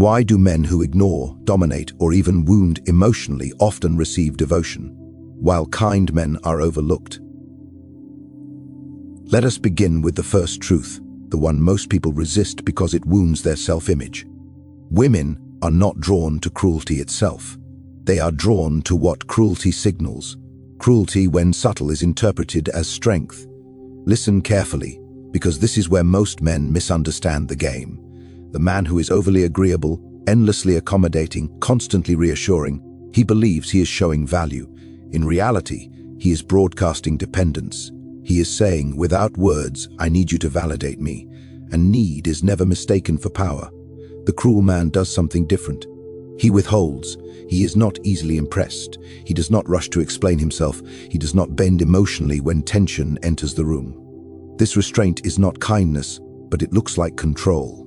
Why do men who ignore, dominate, or even wound emotionally often receive devotion, while kind men are overlooked? Let us begin with the first truth, the one most people resist because it wounds their self-image. Women are not drawn to cruelty itself. They are drawn to what cruelty signals. Cruelty, when subtle, is interpreted as strength. Listen carefully, because this is where most men misunderstand the game. The man who is overly agreeable, endlessly accommodating, constantly reassuring, he believes he is showing value. In reality, he is broadcasting dependence. He is saying, without words, I need you to validate me. And need is never mistaken for power. The cruel man does something different. He withholds. He is not easily impressed. He does not rush to explain himself. He does not bend emotionally when tension enters the room. This restraint is not kindness, but it looks like control.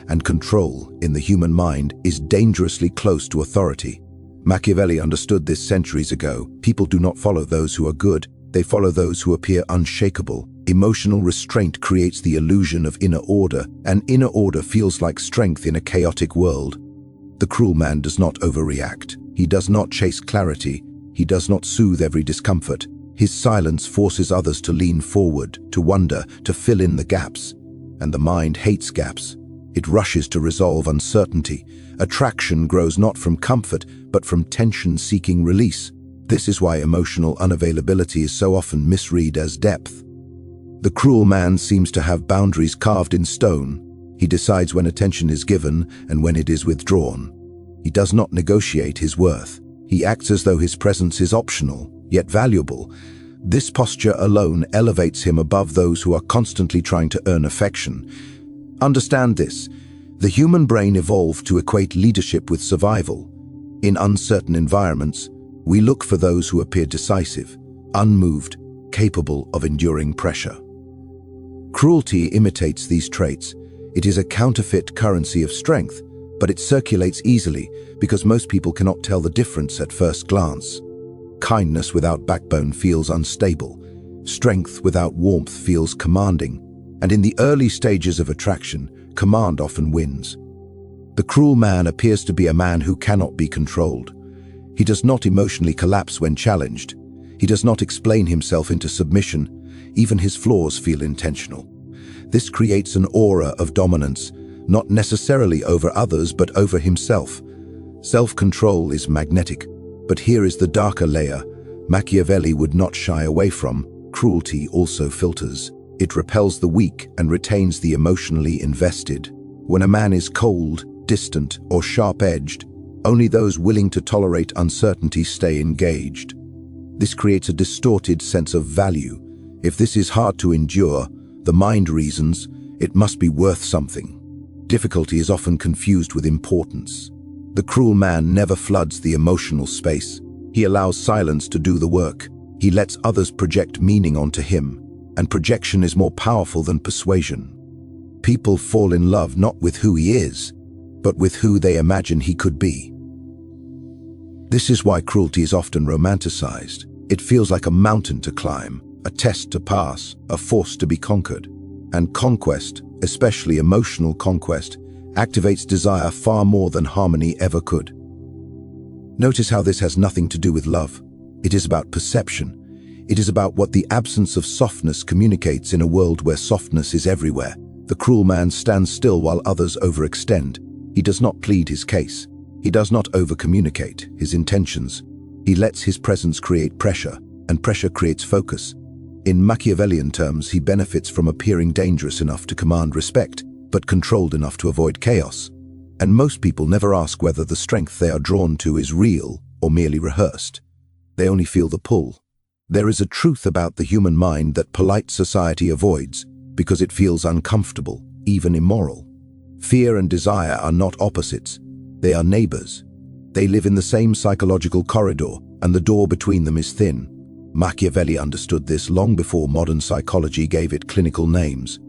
And control, in the human mind, is dangerously close to authority. Machiavelli understood this centuries ago. People do not follow those who are good. They follow those who appear unshakable. Emotional restraint creates the illusion of inner order, and inner order feels like strength in a chaotic world. The cruel man does not overreact. He does not chase clarity. He does not soothe every discomfort. His silence forces others to lean forward, to wonder, to fill in the gaps. And the mind hates gaps. It rushes to resolve uncertainty. Attraction grows not from comfort, but from tension-seeking release. This is why emotional unavailability is so often misread as depth. The cruel man seems to have boundaries carved in stone. He decides when attention is given and when it is withdrawn. He does not negotiate his worth. He acts as though his presence is optional, yet valuable. This posture alone elevates him above those who are constantly trying to earn affection. Understand this. The human brain evolved to equate leadership with survival. In uncertain environments, we look for those who appear decisive, unmoved, capable of enduring pressure. Cruelty imitates these traits. It is a counterfeit currency of strength, but it circulates easily because most people cannot tell the difference at first glance. Kindness without backbone feels unstable. Strength without warmth feels commanding. And in the early stages of attraction, command often wins. The cruel man appears to be a man who cannot be controlled. He does not emotionally collapse when challenged. He does not explain himself into submission. Even his flaws feel intentional. This creates an aura of dominance, not necessarily over others, but over himself. Self-control is magnetic, but here is the darker layer. Machiavelli would not shy away from. Cruelty also filters. It repels the weak and retains the emotionally invested. When a man is cold, distant, or sharp-edged, only those willing to tolerate uncertainty stay engaged. This creates a distorted sense of value. If this is hard to endure, the mind reasons it must be worth something. Difficulty is often confused with importance. The cruel man never floods the emotional space. He allows silence to do the work. He lets others project meaning onto him, and projection is more powerful than persuasion. People fall in love not with who he is, but with who they imagine he could be. This is why cruelty is often romanticized. It feels like a mountain to climb, a test to pass, a force to be conquered. And conquest, especially emotional conquest, activates desire far more than harmony ever could. Notice how this has nothing to do with love. It is about perception. It is about what the absence of softness communicates in a world where softness is everywhere. The cruel man stands still while others overextend. He does not plead his case. He does not over-communicate his intentions. He lets his presence create pressure, and pressure creates focus. In Machiavellian terms, he benefits from appearing dangerous enough to command respect, but controlled enough to avoid chaos. And most people never ask whether the strength they are drawn to is real or merely rehearsed. They only feel the pull. There is a truth about the human mind that polite society avoids because it feels uncomfortable, even immoral. Fear and desire are not opposites. They are neighbors. They live in the same psychological corridor, and the door between them is thin. Machiavelli understood this long before modern psychology gave it clinical names.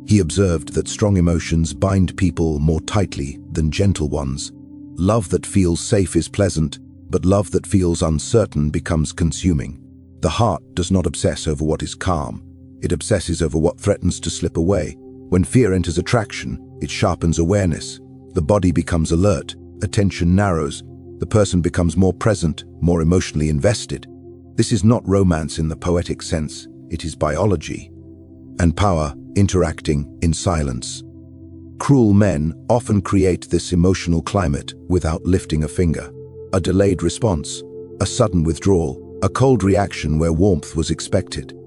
He observed that strong emotions bind people more tightly than gentle ones. Love that feels safe is pleasant, but love that feels uncertain becomes consuming. The heart does not obsess over what is calm. It obsesses over what threatens to slip away. When fear enters attraction, it sharpens awareness. The body becomes alert, attention narrows, the person becomes more present, more emotionally invested. This is not romance in the poetic sense, it is biology. And power interacting in silence. Cruel men often create this emotional climate without lifting a finger. A delayed response, a sudden withdrawal, a cold reaction where warmth was expected.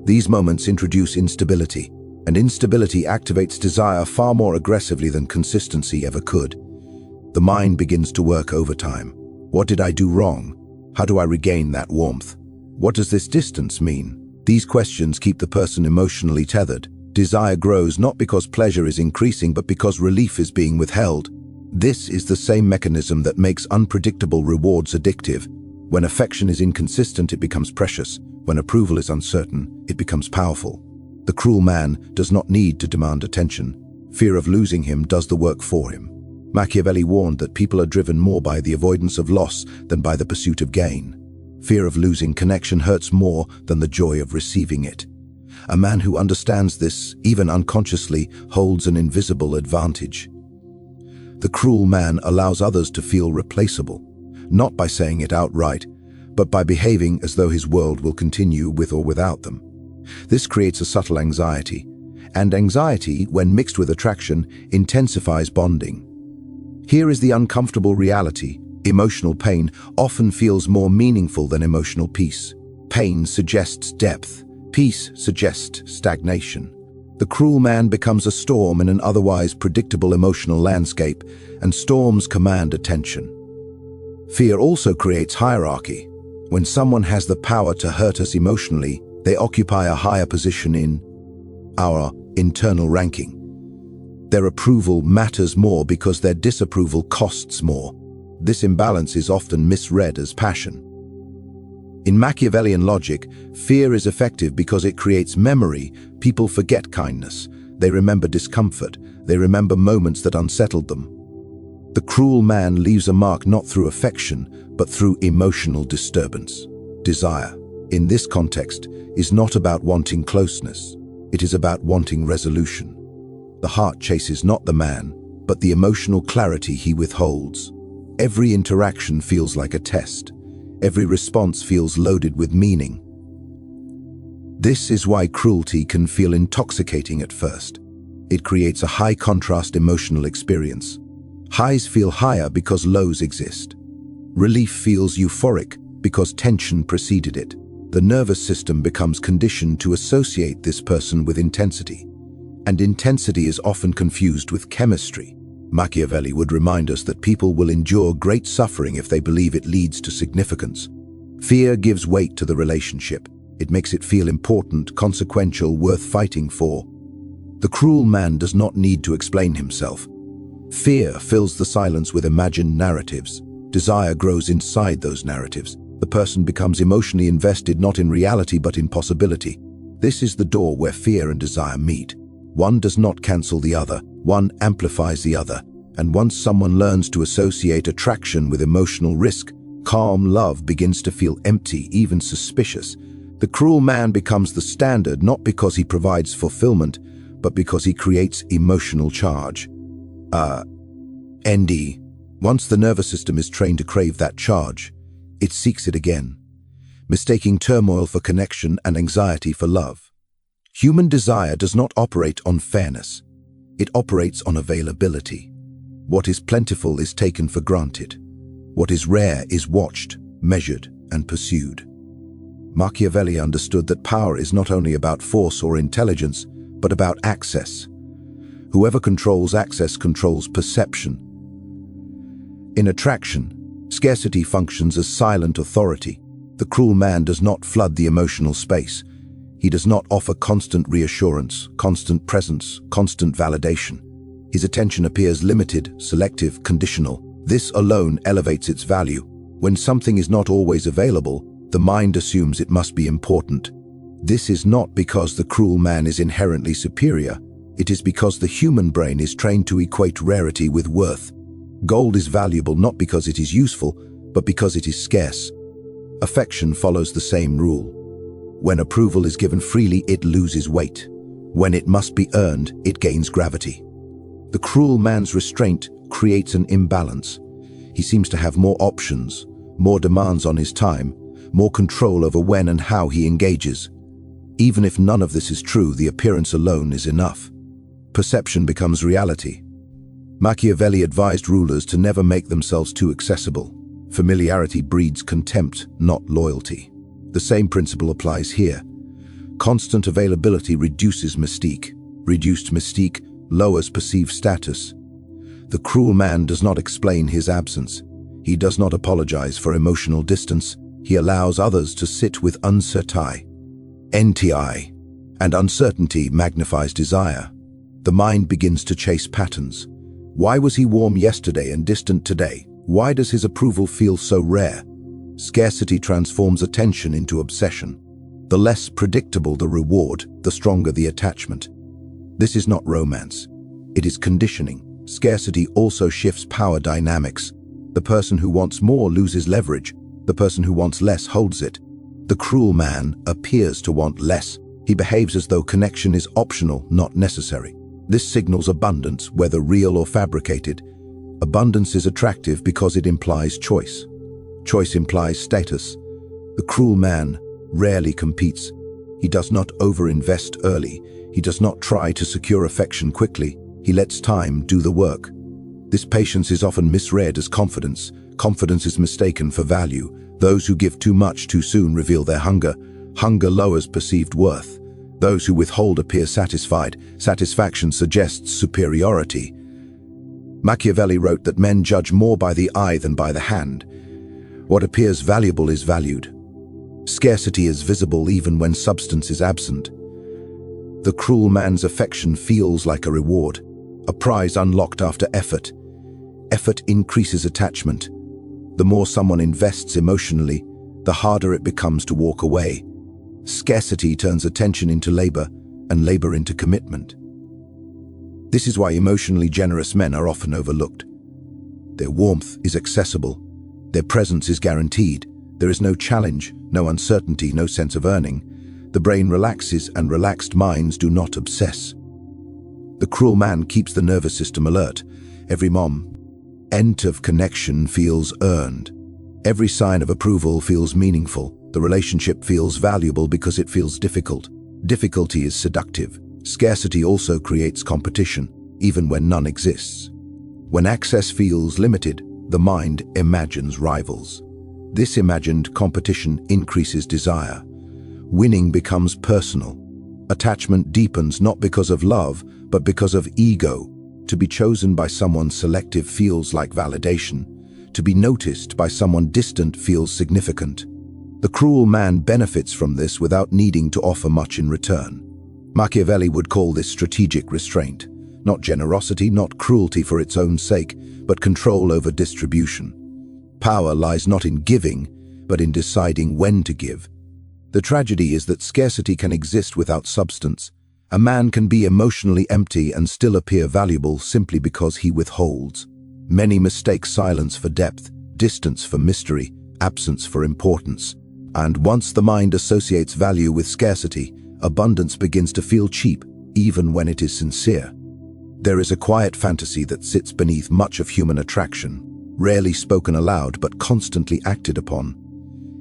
These moments introduce instability, and instability activates desire far more aggressively than consistency ever could. The mind begins to work overtime. What did I do wrong? How do I regain that warmth? What does this distance mean? These questions keep the person emotionally tethered. Desire grows not because pleasure is increasing, but because relief is being withheld. This is the same mechanism that makes unpredictable rewards addictive. When affection is inconsistent, it becomes precious. When approval is uncertain, it becomes powerful. The cruel man does not need to demand attention. Fear of losing him does the work for him. Machiavelli warned that people are driven more by the avoidance of loss than by the pursuit of gain. Fear of losing connection hurts more than the joy of receiving it. A man who understands this, even unconsciously, holds an invisible advantage. The cruel man allows others to feel replaceable, not by saying it outright, but by behaving as though his world will continue with or without them. This creates a subtle anxiety, and anxiety, when mixed with attraction, intensifies bonding. Here is the uncomfortable reality. Emotional pain often feels more meaningful than emotional peace. Pain suggests depth. Peace suggests stagnation. The cruel man becomes a storm in an otherwise predictable emotional landscape, and storms command attention. Fear also creates hierarchy. When someone has the power to hurt us emotionally, they occupy a higher position in our internal ranking. Their approval matters more because their disapproval costs more. This imbalance is often misread as passion. In Machiavellian logic, fear is effective because it creates memory. People forget kindness. They remember discomfort. They remember moments that unsettled them. The cruel man leaves a mark not through affection, but through emotional disturbance. Desire, in this context, is not about wanting closeness. It is about wanting resolution. The heart chases not the man, but the emotional clarity he withholds. Every interaction feels like a test. Every response feels loaded with meaning. This is why cruelty can feel intoxicating at first. It creates a high-contrast emotional experience. Highs feel higher because lows exist. Relief feels euphoric because tension preceded it. The nervous system becomes conditioned to associate this person with intensity. And intensity is often confused with chemistry. Machiavelli would remind us that people will endure great suffering if they believe it leads to significance. Fear gives weight to the relationship. It makes it feel important, consequential, worth fighting for. The cruel man does not need to explain himself. Fear fills the silence with imagined narratives. Desire grows inside those narratives. The person becomes emotionally invested not in reality but in possibility. This is the door where fear and desire meet. One does not cancel the other, one amplifies the other. And once someone learns to associate attraction with emotional risk, calm love begins to feel empty, even suspicious. The cruel man becomes the standard not because he provides fulfillment, but because he creates emotional charge. ND. Once the nervous system is trained to crave that charge, it seeks it again, mistaking turmoil for connection and anxiety for love. Human desire does not operate on fairness. It operates on availability. What is plentiful is taken for granted. What is rare is watched, measured, and pursued. Machiavelli understood that power is not only about force or intelligence, but about access. Whoever controls access controls perception. In attraction, scarcity functions as silent authority. The cruel man does not flood the emotional space. He does not offer constant reassurance, constant presence, constant validation. His attention appears limited, selective, conditional. This alone elevates its value. When something is not always available, the mind assumes it must be important. This is not because the cruel man is inherently superior. It is because the human brain is trained to equate rarity with worth. Gold is valuable not because it is useful, but because it is scarce. Affection follows the same rule. When approval is given freely, it loses weight. When it must be earned, it gains gravity. The cruel man's restraint creates an imbalance. He seems to have more options, more demands on his time, more control over when and how he engages. Even if none of this is true, the appearance alone is enough. Perception becomes reality. Machiavelli advised rulers to never make themselves too accessible. Familiarity breeds contempt, not loyalty. The same principle applies here. Constant availability reduces mystique. Reduced mystique lowers perceived status. The cruel man does not explain his absence. He does not apologize for emotional distance. He allows others to sit with uncertainty. And uncertainty magnifies desire. The mind begins to chase patterns. Why was he warm yesterday and distant today? Why does his approval feel so rare? Scarcity transforms attention into obsession. The less predictable the reward, the stronger the attachment. This is not romance. It is conditioning. Scarcity also shifts power dynamics. The person who wants more loses leverage. The person who wants less holds it. The cruel man appears to want less. He behaves as though connection is optional, not necessary. This signals abundance, whether real or fabricated. Abundance is attractive because it implies choice. Choice implies status. The cruel man rarely competes. He does not overinvest early. He does not try to secure affection quickly. He lets time do the work. This patience is often misread as confidence. Confidence is mistaken for value. Those who give too much too soon reveal their hunger. Hunger lowers perceived worth. Those who withhold appear satisfied. Satisfaction suggests superiority. Machiavelli wrote that men judge more by the eye than by the hand. What appears valuable is valued. Scarcity is visible even when substance is absent. The cruel man's affection feels like a reward, a prize unlocked after effort. Effort increases attachment. The more someone invests emotionally, the harder it becomes to walk away. Scarcity turns attention into labor, and labor into commitment. This is why emotionally generous men are often overlooked. Their warmth is accessible. Their presence is guaranteed. There is no challenge, no uncertainty, no sense of earning. The brain relaxes, and relaxed minds do not obsess. The cruel man keeps the nervous system alert. Every moment of connection feels earned. Every sign of approval feels meaningful. The relationship feels valuable because it feels difficult. Difficulty is seductive. Scarcity also creates competition, even when none exists. When access feels limited, the mind imagines rivals. This imagined competition increases desire. Winning becomes personal. Attachment deepens not because of love, but because of ego. To be chosen by someone selective feels like validation. To be noticed by someone distant feels significant. The cruel man benefits from this without needing to offer much in return. Machiavelli would call this strategic restraint. Not generosity, not cruelty for its own sake, but control over distribution. Power lies not in giving, but in deciding when to give. The tragedy is that scarcity can exist without substance. A man can be emotionally empty and still appear valuable simply because he withholds. Many mistake silence for depth, distance for mystery, absence for importance. And once the mind associates value with scarcity, abundance begins to feel cheap, even when it is sincere. There is a quiet fantasy that sits beneath much of human attraction, rarely spoken aloud but constantly acted upon.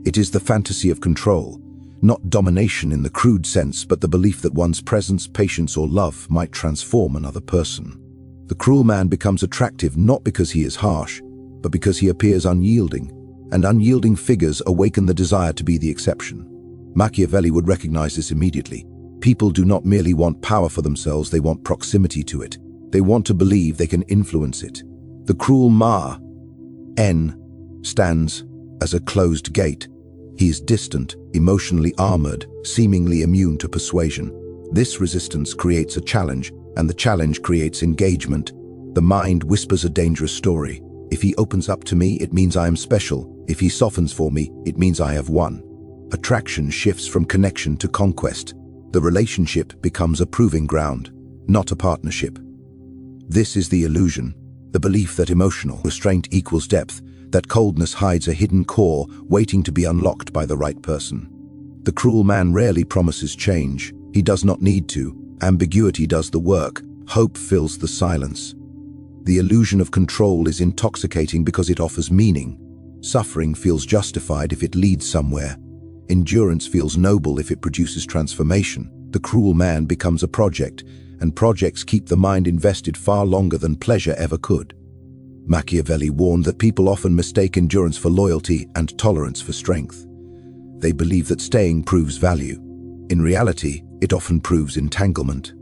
It is the fantasy of control, not domination in the crude sense, but the belief that one's presence, patience, or love might transform another person. The cruel man becomes attractive not because he is harsh, but because he appears unyielding, and unyielding figures awaken the desire to be the exception. Machiavelli would recognize this immediately. People do not merely want power for themselves, they want proximity to it. They want to believe they can influence it. The cruel man stands as a closed gate. He is distant, emotionally armored, seemingly immune to persuasion. This resistance creates a challenge, and the challenge creates engagement. The mind whispers a dangerous story. If he opens up to me, it means I am special. If he softens for me, it means I have won. Attraction shifts from connection to conquest. The relationship becomes a proving ground, not a partnership. This is the illusion, the belief that emotional restraint equals depth, that coldness hides a hidden core waiting to be unlocked by the right person. The cruel man rarely promises change. He does not need to. Ambiguity does the work. Hope fills the silence. The illusion of control is intoxicating because it offers meaning. Suffering feels justified if it leads somewhere. Endurance feels noble if it produces transformation. The cruel man becomes a project, and projects keep the mind invested far longer than pleasure ever could. Machiavelli warned that people often mistake endurance for loyalty and tolerance for strength. They believe that staying proves value. In reality, it often proves entanglement.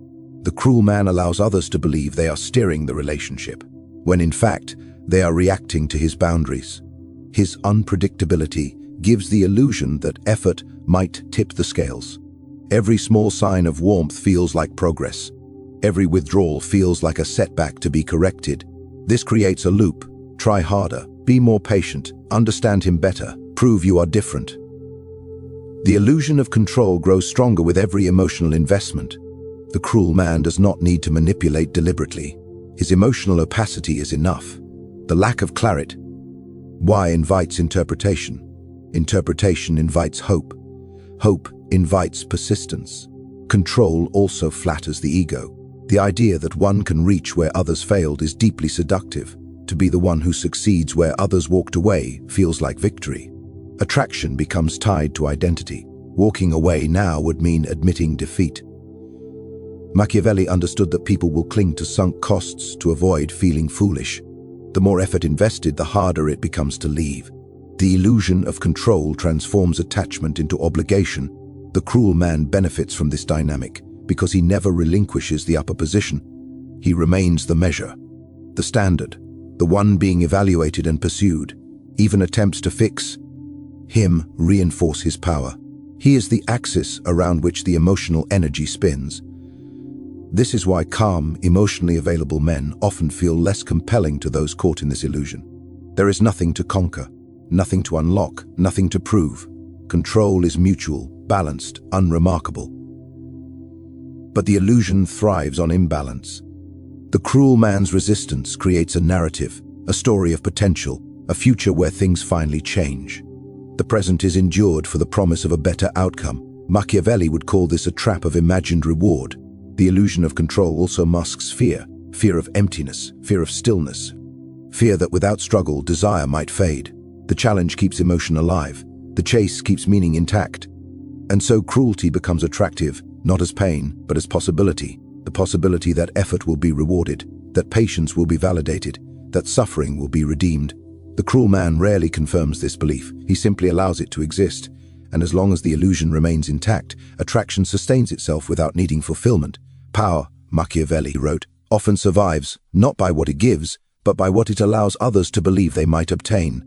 The cruel man allows others to believe they are steering the relationship, when in fact, they are reacting to his boundaries. His unpredictability gives the illusion that effort might tip the scales. Every small sign of warmth feels like progress. Every withdrawal feels like a setback to be corrected. This creates a loop. Try harder, be more patient, understand him better, prove you are different. The illusion of control grows stronger with every emotional investment. The cruel man does not need to manipulate deliberately. His emotional opacity is enough. The lack of clarity. Why invites interpretation? Interpretation invites hope. Hope invites persistence. Control also flatters the ego. The idea that one can reach where others failed is deeply seductive. To be the one who succeeds where others walked away feels like victory. Attraction becomes tied to identity. Walking away now would mean admitting defeat. Machiavelli understood that people will cling to sunk costs to avoid feeling foolish. The more effort invested, the harder it becomes to leave. The illusion of control transforms attachment into obligation. The cruel man benefits from this dynamic because he never relinquishes the upper position. He remains the measure, the standard, the one being evaluated and pursued. Even attempts to fix him reinforce his power. He is the axis around which the emotional energy spins. This is why calm, emotionally available men often feel less compelling to those caught in this illusion. There is nothing to conquer, nothing to unlock, nothing to prove. Control is mutual, balanced, unremarkable. But the illusion thrives on imbalance. The cruel man's resistance creates a narrative, a story of potential, a future where things finally change. The present is endured for the promise of a better outcome. Machiavelli would call this a trap of imagined reward. The illusion of control also masks fear, fear of emptiness, fear of stillness, fear that without struggle, desire might fade. The challenge keeps emotion alive. The chase keeps meaning intact. And so cruelty becomes attractive, not as pain, but as possibility. The possibility that effort will be rewarded, that patience will be validated, that suffering will be redeemed. The cruel man rarely confirms this belief. He simply allows it to exist. And as long as the illusion remains intact, attraction sustains itself without needing fulfillment. Power, Machiavelli wrote, often survives, not by what it gives, but by what it allows others to believe they might obtain.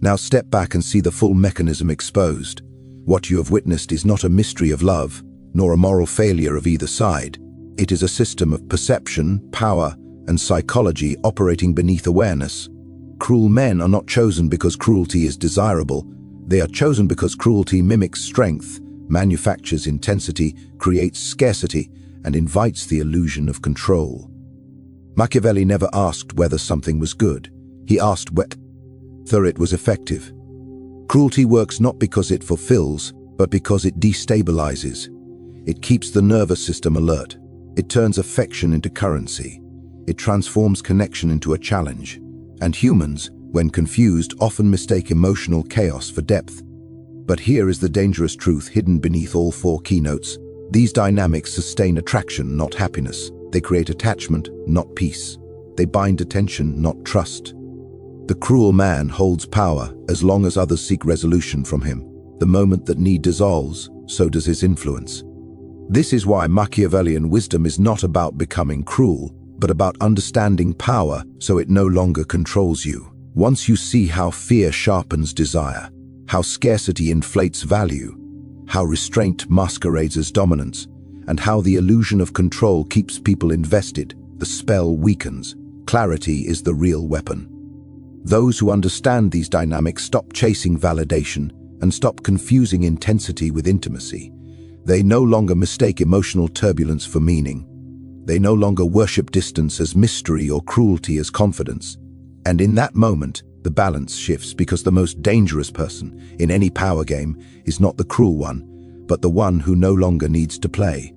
Now step back and see the full mechanism exposed. What you have witnessed is not a mystery of love, nor a moral failure of either side. It is a system of perception, power, and psychology operating beneath awareness. Cruel men are not chosen because cruelty is desirable. They are chosen because cruelty mimics strength, manufactures intensity, creates scarcity, and invites the illusion of control. Machiavelli never asked whether something was good. He asked whether it was effective. Cruelty works not because it fulfills, but because it destabilizes. It keeps the nervous system alert. It turns affection into currency. It transforms connection into a challenge. And humans, when confused, often mistake emotional chaos for depth. But here is the dangerous truth hidden beneath all four keynotes. These dynamics sustain attraction, not happiness. They create attachment, not peace. They bind attention, not trust. The cruel man holds power as long as others seek resolution from him. The moment that need dissolves, so does his influence. This is why Machiavellian wisdom is not about becoming cruel, but about understanding power so it no longer controls you. Once you see how fear sharpens desire, how scarcity inflates value, how restraint masquerades as dominance, and how the illusion of control keeps people invested, the spell weakens. Clarity is the real weapon. Those who understand these dynamics stop chasing validation and stop confusing intensity with intimacy. They no longer mistake emotional turbulence for meaning. They no longer worship distance as mystery or cruelty as confidence. And in that moment, the balance shifts because the most dangerous person in any power game is not the cruel one, but the one who no longer needs to play.